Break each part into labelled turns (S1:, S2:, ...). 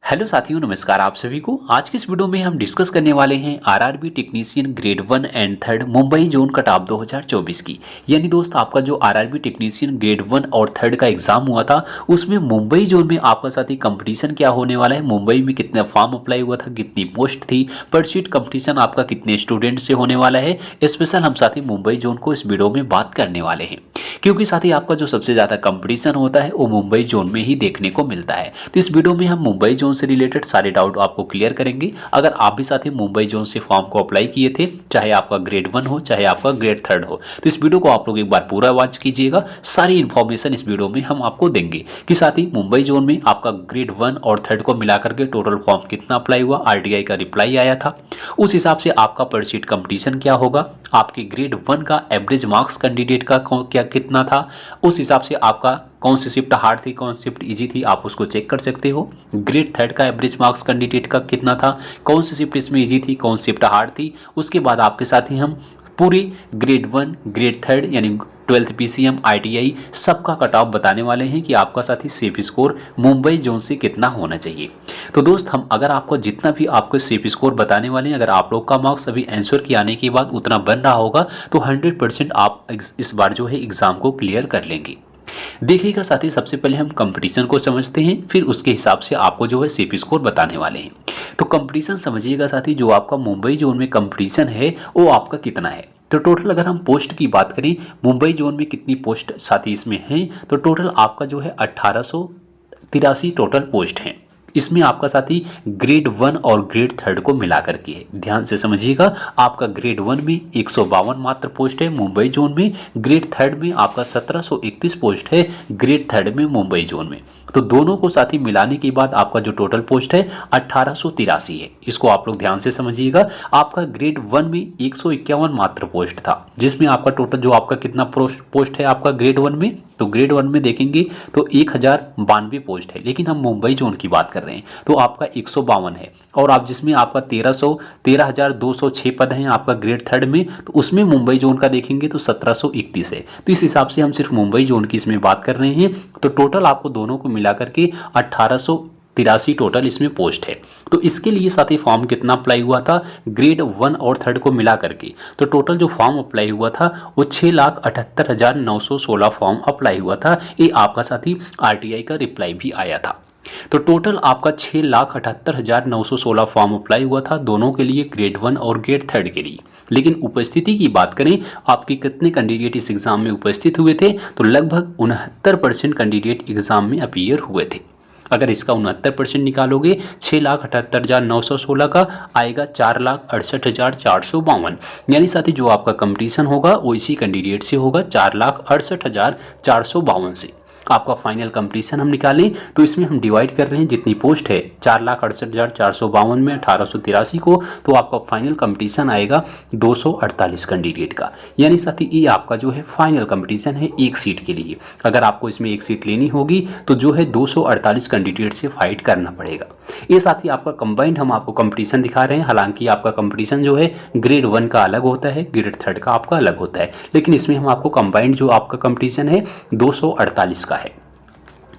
S1: Hello साथियों, नमस्कार आप सभी को। आज की इस वीडियो में हम डिस्कस करने वाले हैं RRB technician grade 1 and 3 Mumbai zone cut off 2024 की। यानी दोस्त, आपका जो आरआरबी टेक्नीशियन ग्रेड 1 और 3 का एग्जाम हुआ था उसमें मुंबई जोन में आपका साथी कंपटीशन क्या होने वाला है, मुंबई में कितना फॉर्म अप्लाई हुआ था, कितनी पोस्ट थी, पर सीट कंपटीशन आपका कितने स्टूडेंट से होने वाला है, स्पेशल हम साथी मुंबई जोन को इस वीडियो में बात करने वाले हैं। क्योंकि साथी आपका जो सबसे ज़्यादा कंपटीशन होता है वो मुंबई जोन में ही देखने को मिलता है। तो इस वीडियो में हम मुंबई जोन से रिलेटेड सारे डाउट आपको क्लियर करेंगे। अगर आप भी साथी मुंबई जोन से फॉर्म को अप्लाई किए थे, चाहे आपका ग्रेड 1 हो चाहे आपका ग्रेड 3 हो, तो इस वीडियो को आप लोग एक बार पूरा वॉच कीजिएगा। सारी इन्फॉर्मेशन इस वीडियो में हम आपको देंगे कि साथी मुंबई जोन में आपका ग्रेड 1 और 3 को मिलाकर के टोटल फॉर्म कितना अप्लाई हुआ, आरटीआई का रिप्लाई आया था, उस हिसाब से आपका पर सीट कंपटीशन क्या होगा, आपके ग्रेड 1 का एवरेज मार्क्स कैंडिडेट का क्या कितना था, उस हिसाब से आपका कौन सी शिफ्ट हार्ड थी कौन सी शिफ्ट इजी थी आप उसको चेक कर सकते हो। ग्रेड 3 का एवरेज मार्क्स कैंडिडेट का कितना था, कौन सी शिफ्ट इसमें इजी थी कौन सी शिफ्ट हार्ड थी। उसके बाद आपके साथ ही हम पूरी ग्रेड 1 ग्रेड 3 यानी 12th पीसीएम आईटीआई सबका कट ऑफ बताने वाले हैं कि आपका साथी सेफ स्कोर मुंबई जोन से कितना होना चाहिए। तो दोस्त, हम अगर आपको जितना भी आपको सेफ स्कोर बताने वाले हैं, अगर आप लोग का मार्क्स अभी आंसर के आने के बाद उतना बन रहा होगा तो 100% आप इस बार जो है एग्जाम को क्लियर कर लेंगे। देखिएगा साथी, सबसे पहले हम कंपटीशन को समझते हैं, फिर उसके हिसाब से आपको जो है सेफ स्कोर बताने वाले हैं। तो कंपटीशन समझिएगा साथी, जो आपका मुंबई जोन में कंपटीशन है वो आपका कितना है। तो टोटल अगर हम पोस्ट की बात करें, मुंबई जोन में कितनी पोस्ट साथी इसमें हैं, तो टोटल आपका जो है 1883 टोटल पोस्ट हैं। इसमें आपका साथी ग्रेड 1 और ग्रेड 3 को मिला करके है। ध्यान से समझिएगा, आपका ग्रेड 1 में 152 मात्र पोस्ट है मुंबई जोन में, ग्रेड 3 में आपका 1731 पोस्ट है ग्रेड 3 में मुंबई जोन में। तो दोनों को साथी मिलाने के बाद आपका जो टोटल पोस्ट है 1883 है। इसको आप लोग ध्यान से समझिएगा। आपका ग्रेड 1 में 151 मात्र पोस्ट था, जिसमें आपका टोटल जो आपका कितना पोस्ट है आपका ग्रेड 1 में, तो ग्रेड 1 में देखेंगे तो 1092 पोस्ट है, लेकिन हम मुंबई जोन की बात कर रहे हैं तो आपका 152 है। और आप जिसमें आपका 13,206 पद हैं आपका ग्रेड 3 में, तो उसमें मुंबई जोन का देखेंगे तो 1731 है। तो इस हिसाब से हम सिर्फ मुंबई जोन की इसमें बात कर रहे हैं। तो टोटल आपको दोनों को मिलाकर के 1883 टोटल इसमें पोस्ट है। तो इसके लिए साथ ही फॉर्म कितना अप्लाई हुआ था ग्रेड 1 और 3 को मिला करके, तो टोटल जो फॉर्म अप्लाई हुआ था वो 6,78,916 फॉर्म अप्लाई हुआ था। ये आपका साथी आरटीआई का रिप्लाई भी आया था। तो टोटल आपका 6,78,916 फॉर्म अप्लाई हुआ था दोनों के लिए, ग्रेड 1 और ग्रेड 3 के लिए। लेकिन उपस्थिति की बात करें, आपके कितने कैंडिडेट इस एग्जाम में उपस्थित हुए थे, तो लगभग 69% कैंडिडेट एग्जाम में अपीयर हुए थे। अगर इसका 69% निकालोगे 6,78,916 का आएगा 4,68,452। यानी साथी जो आपका कंपटीशन होगा वो इसी कैंडिडेट से होगा 4,68,452 से। आपका फाइनल कंपटीशन हम निकालें तो इसमें हम डिवाइड कर रहे हैं जितनी पोस्ट है 4,68,452 में 1883 को, तो आपका फाइनल कंपटीशन आएगा 248 कैंडिडेट का। यानी साथी ये आपका जो है फाइनल कंपटीशन है एक सीट के लिए। अगर आपको इसमें एक सीट लेनी होगी तो जो है 248 कैंडिडेट से फाइट करना पड़ेगा। ये साथी आपका कंबाइंड हम आपको कंपटीशन दिखा रहे हैं। हालांकि आपका कंपटीशन जो है ग्रेड 1 का अलग होता है, ग्रेड 3 का आपका अलग होता है, लेकिन इसमें हम आपको कंबाइंड जो आपका कंपटीशन है 248 का है।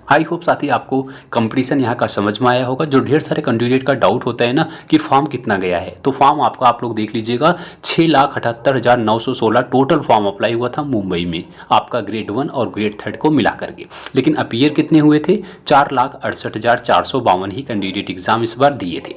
S1: आई होप साथी आपको कंपटीशन यहाँ का समझ में आया होगा। जो ढेर सारे कैंडिडेट का डाउट होता है ना कि फॉर्म कितना गया है, तो फॉर्म आपका आप लोग देख लीजिएगा 6,78,916 टोटल फॉर्म अप्लाई हुआ था मुंबई में आपका ग्रेड 1 और ग्रेड 3 को मिला करके। लेकिन अपीयर कितने हुए थे, 4,68,452 ही कैंडिडेट एग्जाम इस बार दिए थे।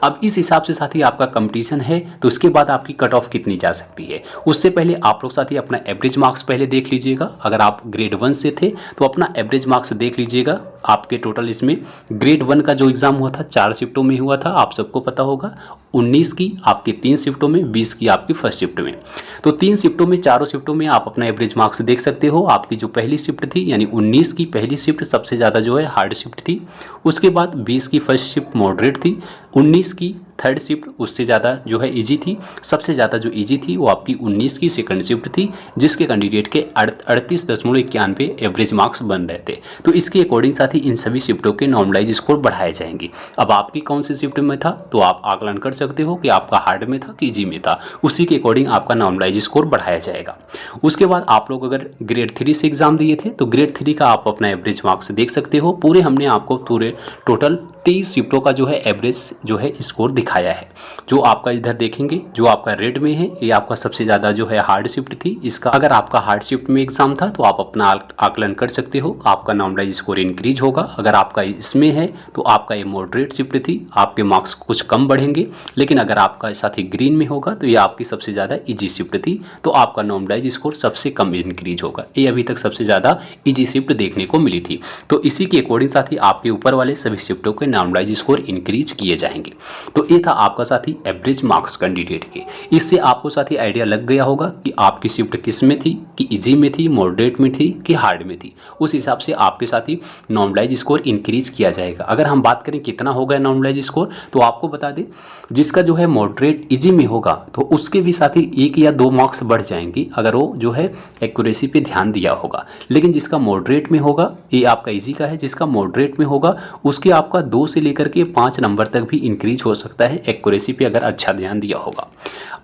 S1: अब इस हिसाब से साथी आपका कंपटीशन है, तो उसके बाद आपकी कट ऑफ कितनी जा सकती है। उससे पहले आप लोग साथी अपना एवरेज मार्क्स पहले देख लीजिएगा। अगर आप ग्रेड 1 से थे तो अपना एवरेज मार्क्स देख लीजिएगा। आपके टोटल इसमें ग्रेड 1 का जो एग्ज़ाम हुआ था 4 शिफ्टों में हुआ था, आप सबको पता होगा। 19 की आपकी 3 शिफ्टों में, 20 की आपकी फर्स्ट शिफ्ट में। तो 3 शिफ्टों में, चारों शिफ्टों में आप अपना एवरेज मार्क्स देख सकते हो। आपकी जो पहली शिफ्ट थी यानी 19 की पहली शिफ्ट सबसे ज़्यादा जो है हार्ड शिफ्ट थी। उसके बाद 20 की फर्स्ट शिफ्ट मॉडरेट थी। 19 की थर्ड शिफ्ट उससे ज़्यादा जो है इजी थी। सबसे ज़्यादा जो इजी थी वो आपकी 19 की सेकंड शिफ्ट थी, जिसके कैंडिडेट के 38.91 एवरेज मार्क्स बन रहे थे। तो इसके अकॉर्डिंग साथ ही इन सभी शिफ्टों के नॉर्मलाइज स्कोर बढ़ाए जाएंगे। अब आपकी कौन सी शिफ्ट में था तो आप आकलन कर सकते हो कि आपका हार्ड में था कि इजी में था, उसी के अकॉर्डिंग आपका नॉर्मलाइज स्कोर बढ़ाया जाएगा। उसके बाद आप लोग अगर ग्रेड 3 से एग्जाम दिए थे तो ग्रेड 3 का आप अपना एवरेज मार्क्स देख सकते हो। पूरे हमने आपको पूरे टोटल 23 शिफ्टों का जो है एवरेज जो है स्कोर दिखाया है। जो आपका इधर देखेंगे जो आपका रेड में है ये आपका सबसे ज़्यादा जो है हार्ड शिफ्ट थी। इसका अगर आपका हार्ड शिफ्ट में एग्जाम था तो आप अपना आकलन कर सकते हो, आपका नॉर्मलाइज स्कोर इंक्रीज होगा। अगर आपका इसमें है तो आपका ये मॉडरेट शिफ्ट थी, आपके मार्क्स कुछ कम बढ़ेंगे। लेकिन अगर आपका साथ ही ग्रीन में होगा तो ये आपकी सबसे ज़्यादा ईजी शिफ्ट थी, तो आपका नॉर्मलाइज स्कोर सबसे कम इंक्रीज होगा। ये अभी तक सबसे ज़्यादा ईजी शिफ्ट देखने को मिली थी। तो इसी के अकॉर्डिंग साथ ही आपके ऊपर वाले सभी शिफ्टों के नॉर्मलाइज स्कोर इंक्रीज किए जाएंगे। तो ये था आपका साथी एवरेज मार्क्स कैंडिडेट के। इससे आपको साथी आइडिया लग गया होगा कि आपकी शिफ्ट किस में थी, कि इजी में थी, मॉडरेट में थी कि हार्ड में थी। उस हिसाब से आपके साथी नॉर्मलाइज स्कोर इंक्रीज किया जाएगा। अगर हम बात करें कितना होगा नॉर्मलाइज स्कोर, तो आपको बता दें जिसका जो है मॉडरेट इजी में होगा तो उसके भी साथी 1 या 2 मार्क्स बढ़ जाएंगे अगर वो जो है एक्यूरेसी पे ध्यान दिया होगा। लेकिन जिसका मॉडरेट में होगा, ये आपका इजी का है, जिसका मॉडरेट में होगा उसके आपका 2 से लेकर के 5 नंबर तक भी इंक्रीज हो सकता है एक्यूरेसी पे अगर अच्छा ध्यान दिया होगा।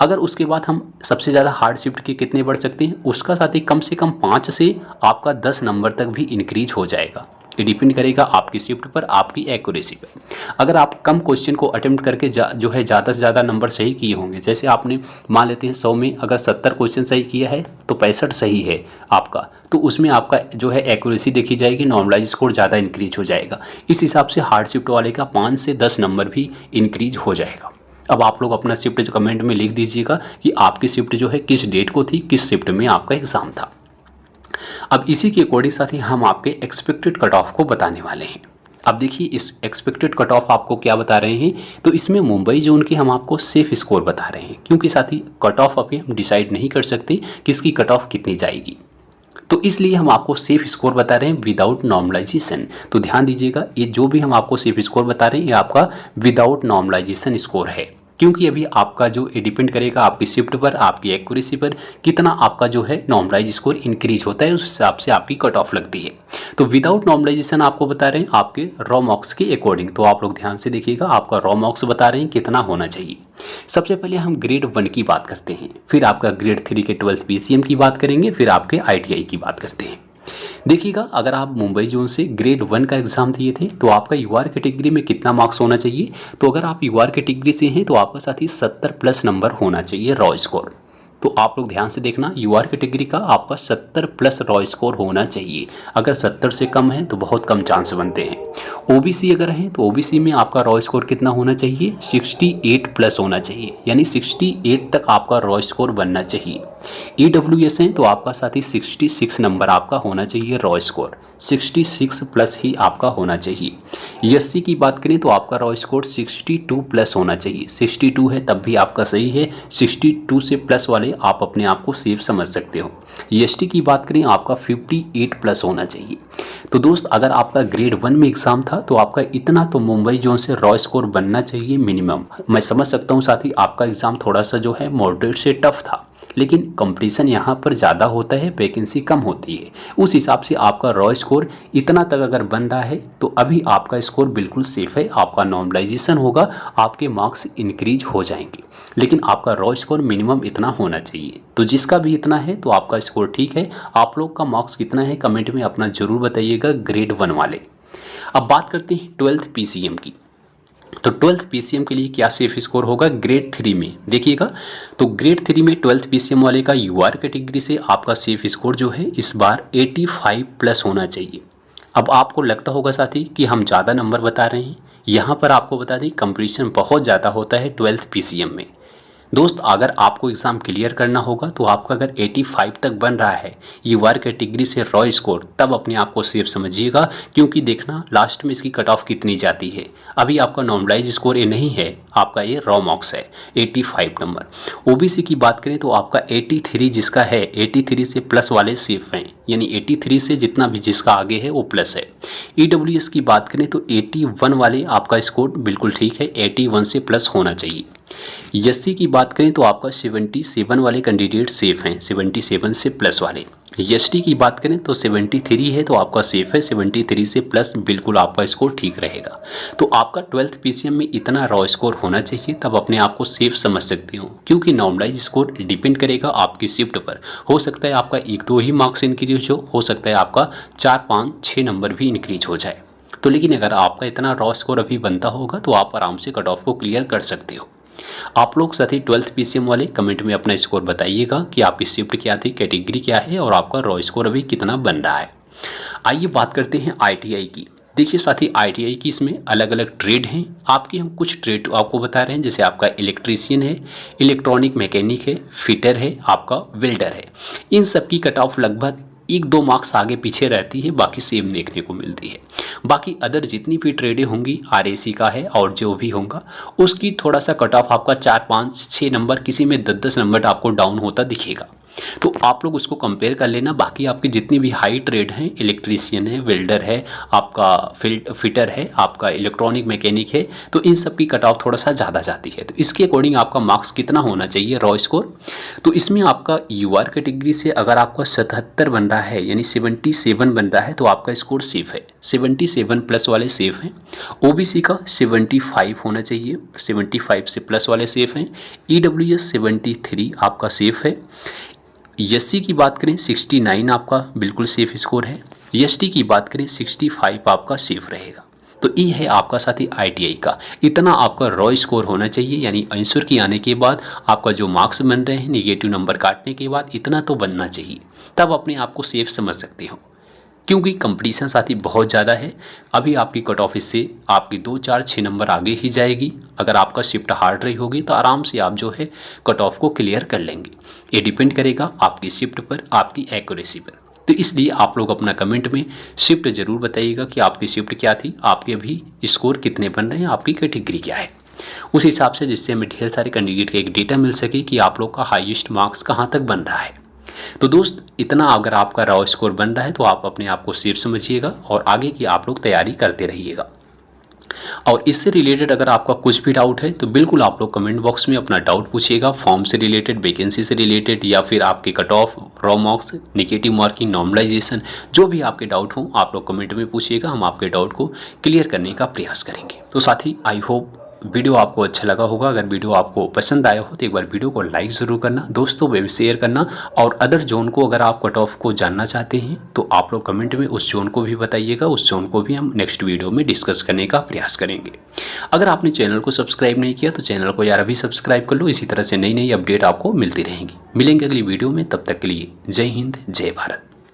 S1: अगर उसके बाद हम सबसे ज़्यादा हार्ड शिफ्ट के कितने बढ़ सकते हैं, उसका साथ ही कम से कम 5 से आपका 10 नंबर तक भी इंक्रीज हो जाएगा। ये डिपेंड करेगा आपकी शिफ्ट पर, आपकी एक्यूरेसी पर। अगर आप कम क्वेश्चन को अटेम्प्ट करके जो है ज़्यादा से ज़्यादा नंबर सही किए होंगे, जैसे आपने मान लेते हैं 100 में अगर 70 क्वेश्चन सही किया है तो 65 सही है आपका, तो उसमें आपका जो है एक्यूरेसी देखी जाएगी, नॉर्मलाइज स्कोर ज़्यादा इंक्रीज हो जाएगा। इस हिसाब से हार्ड शिफ्ट वाले का 5 से 10 नंबर भी इंक्रीज हो जाएगा। अब आप लोग अपना शिफ्ट जो कमेंट में लिख दीजिएगा कि आपकी शिफ्ट जो है किस डेट को थी, किस शिफ्ट में आपका एग्ज़ाम था। अब इसी के अकॉर्डिंग साथ ही हम आपके एक्सपेक्टेड कट ऑफ को बताने वाले हैं। अब देखिए इस एक्सपेक्टेड कट ऑफ आपको क्या बता रहे हैं, तो इसमें मुंबई जोन के हम आपको सेफ स्कोर बता रहे हैं, क्योंकि साथ ही कट ऑफ अभी हम डिसाइड नहीं कर सकते कि इसकी कट ऑफ कितनी जाएगी, तो इसलिए हम आपको सेफ स्कोर बता रहे हैं विदाउट नॉर्मलाइजेशन। तो ध्यान दीजिएगा, ये जो भी हम आपको सेफ स्कोर बता रहे हैं ये आपका विदाउट नॉर्मलाइजेशन स्कोर है, क्योंकि अभी आपका जो ये डिपेंड करेगा आपकी शिफ्ट पर, आपकी एक्यूरेसी पर, कितना आपका जो है नॉर्मलाइज स्कोर इंक्रीज होता है, उस हिसाब से आपकी कट ऑफ लगती है। तो विदाउट नॉर्मलाइजेशन आपको बता रहे हैं आपके रॉ मार्क्स के अकॉर्डिंग। तो आप लोग ध्यान से देखिएगा, आपका रॉ मार्क्स बता रहे हैं कितना होना चाहिए। सबसे पहले हम ग्रेड 1 की बात करते हैं, फिर आपका ग्रेड 3 के 12th PCM की बात करेंगे, फिर आपके ITI की बात करते हैं। देखिएगा, अगर आप मुंबई जोन से ग्रेड 1 का एग्जाम दिए थे तो आपका UR कैटेगरी में कितना मार्क्स होना चाहिए, तो अगर आप UR कैटेगरी से हैं तो आपका साथ ही 70+ नंबर होना चाहिए रॉ स्कोर। तो आप लोग ध्यान से देखना, UR कैटेगरी का आपका 70+ रॉ स्कोर होना चाहिए। अगर 70 से कम है तो बहुत कम चांस बनते हैं। OBC अगर है तो OBC में आपका रॉ स्कोर कितना होना चाहिए, 68+ होना चाहिए, यानी 68 तक आपका रॉ स्कोर बनना चाहिए। EWS है तो आपका साथ ही 66 नंबर आपका होना चाहिए रॉ स्कोर, 66+ ही आपका होना चाहिए। SC की बात करें तो आपका रॉ स्कोर 62+ होना चाहिए, 62 है तब भी आपका सही है, 62 से प्लस वाले आप अपने आप को सेफ समझ सकते हो। ST की बात करें आपका 58+ होना चाहिए। तो दोस्त, अगर आपका ग्रेड 1 में एग्जाम था तो आपका इतना तो मुंबई जोन से रॉ स्कोर बनना चाहिए मिनिमम। मैं समझ सकता हूँ साथ ही आपका एग्जाम थोड़ा सा जो है मॉडरेट से टफ था, लेकिन कंपटीशन यहाँ पर ज़्यादा होता है, वैकेंसी कम होती है, उस हिसाब से आपका रॉ स्कोर इतना तक अगर बन रहा है तो अभी आपका स्कोर बिल्कुल सेफ है। आपका नॉर्मलाइजेशन होगा, आपके मार्क्स इंक्रीज हो जाएंगे, लेकिन आपका रॉ स्कोर मिनिमम इतना होना चाहिए। तो जिसका भी इतना है तो आपका स्कोर ठीक है। आप लोग का मार्क्स कितना है कमेंट में अपना ज़रूर बताइएगा ग्रेड 1 वाले। अब बात करते हैं 12th PCM की। तो 12th PCM के लिए क्या सेफ स्कोर होगा ग्रेड 3 में, देखिएगा। तो ग्रेड 3 में 12th PCM वाले का UR कैटेगरी से आपका सेफ स्कोर जो है इस बार 85+ होना चाहिए। अब आपको लगता होगा साथी कि हम ज़्यादा नंबर बता रहे हैं, यहाँ पर आपको बता दें कंपटीशन बहुत ज़्यादा होता है 12th PCM में। दोस्त अगर आपको एग्ज़ाम क्लियर करना होगा तो आपका अगर 85 तक बन रहा है ये वार कैटेगरी से रॉ स्कोर, तब अपने आप को सेफ समझिएगा, क्योंकि देखना लास्ट में इसकी कट ऑफ कितनी जाती है। अभी आपका नॉर्मलाइज स्कोर ये नहीं है, आपका ये रॉ मार्क्स है 85 नंबर। ओबीसी की बात करें तो आपका 83 जिसका है, 83 से प्लस वाले सेफ हैं, यानी 83 से जितना भी जिसका आगे है वो प्लस है। ईडब्ल्यूएस की बात करें तो 81 वाले आपका स्कोर बिल्कुल ठीक है, 81 से प्लस होना चाहिए। एससी की बात करें तो आपका 77 वाले कैंडिडेट सेफ हैं, 77 से प्लस वाले। एसटी की बात करें तो 73 है तो आपका सेफ है, 73 से प्लस बिल्कुल आपका स्कोर ठीक रहेगा। तो आपका 12th पीसीएम में इतना रॉ स्कोर होना चाहिए, तब अपने आप को सेफ समझ सकते हो, क्योंकि नॉर्मलाइज स्कोर डिपेंड करेगा आपकी शिफ्ट पर। हो सकता है आपका 1-2 ही मार्क्स इंक्रीज हो सकता है आपका 4-5-6 नंबर भी इंक्रीज हो जाए। तो लेकिन अगर आपका इतना रॉ स्कोर अभी बनता होगा तो आप आराम से कट ऑफ को क्लियर कर सकते हो। आप लोग साथ ही 12th पीसीएम वाले कमेंट में अपना स्कोर बताइएगा कि आपकी शिफ्ट क्या थी, कैटेगरी क्या है और आपका रॉ स्कोर अभी कितना बन रहा है। आइए बात करते हैं आईटीआई की। देखिए साथी, आईटीआई की इसमें अलग अलग ट्रेड हैं। आपके हम कुछ ट्रेड आपको बता रहे हैं, जैसे आपका इलेक्ट्रीशियन है, इलेक्ट्रॉनिक मैकेनिक है, फिटर है, आपका वेल्डर है। इन सब की कट ऑफ लगभग 1-2 मार्क्स आगे पीछे रहती है, बाकी सेम देखने को मिलती है। बाकी अदर जितनी भी ट्रेडें होंगी, आरएसी का है और जो भी होगा उसकी थोड़ा सा कट ऑफ आपका 4-5-6 नंबर, किसी में 10-10 नंबर आपको डाउन होता दिखेगा। तो आप लोग उसको कंपेयर कर लेना। बाकी आपकी जितनी भी हाई ट्रेड हैं, इलेक्ट्रीशियन है, वेल्डर है, आपका फिटर है, आपका इलेक्ट्रॉनिक मैकेनिक है, तो इन सब की कट ऑफ थोड़ा सा ज़्यादा जाती है। तो इसके अकॉर्डिंग आपका मार्क्स कितना होना चाहिए रॉ स्कोर, तो इसमें आपका यूआर कैटेगरी से अगर आपका 77 बन रहा है, यानी 77 बन रहा है, तो आपका स्कोर सेफ है, 77 प्लस वाले सेफ हैं। ओबीसी का 75 होना चाहिए, 75 से प्लस वाले सेफ हैं। ईडब्ल्यूएस 73 आपका सेफ है। एससी की बात करें 69 आपका बिल्कुल सेफ स्कोर है। एसटी की बात करें 65 आपका सेफ रहेगा। तो ये है आपका साथी आईटीआई का, इतना आपका रॉ स्कोर होना चाहिए, यानी आंसर की आने के बाद आपका जो मार्क्स बन रहे हैं निगेटिव नंबर काटने के बाद इतना तो बनना चाहिए, तब अपने आप को सेफ समझ सकते हो, क्योंकि कंपटीशन साथी बहुत ज़्यादा है। अभी आपकी कट ऑफ इससे आपकी 2-4-6 नंबर आगे ही जाएगी। अगर आपका शिफ्ट हार्ड रही होगी तो आराम से आप जो है कट ऑफ को क्लियर कर लेंगे। ये डिपेंड करेगा आपकी शिफ्ट पर, आपकी एक्यूरेसी पर। तो इसलिए आप लोग अपना कमेंट में शिफ्ट ज़रूर बताइएगा कि आपकी शिफ्ट क्या थी, आपके अभी स्कोर कितने बन रहे हैं, आपकी कैटेगरी क्या है, उस हिसाब से, जिससे हमें ढेर सारे कैंडिडेट का एक डेटा मिल सके कि आप लोग का हाईएस्ट मार्क्स कहाँ तक बन रहा है। तो दोस्त इतना अगर आपका रॉ स्कोर बन रहा है तो आप अपने आप को सेफ समझिएगा और आगे की आप लोग तैयारी करते रहिएगा। और इससे रिलेटेड अगर आपका कुछ भी डाउट है तो बिल्कुल आप लोग कमेंट बॉक्स में अपना डाउट पूछिएगा, फॉर्म से रिलेटेड, वैकेंसी से रिलेटेड, या फिर आपके cut off, raw marks, negative marking, normalization, जो भी आपके डाउट हो आप लोग कमेंट में पूछिएगा, हम आपके डाउट को क्लियर करने का प्रयास करेंगे। तो साथी आई होप वीडियो आपको अच्छा लगा होगा। अगर वीडियो आपको पसंद आया हो तो एक बार वीडियो को लाइक ज़रूर करना, दोस्तों में शेयर करना, और अदर जोन को अगर आप कट ऑफ को जानना चाहते हैं तो आप लोग कमेंट में उस जोन को भी बताइएगा, उस जोन को भी हम नेक्स्ट वीडियो में डिस्कस करने का प्रयास करेंगे। अगर आपने चैनल को सब्सक्राइब नहीं किया तो चैनल को यार अभी सब्सक्राइब कर लो, इसी तरह से नई नई अपडेट आपको मिलती रहेंगी। मिलेंगे अगली वीडियो में, तब तक के लिए जय हिंद, जय भारत।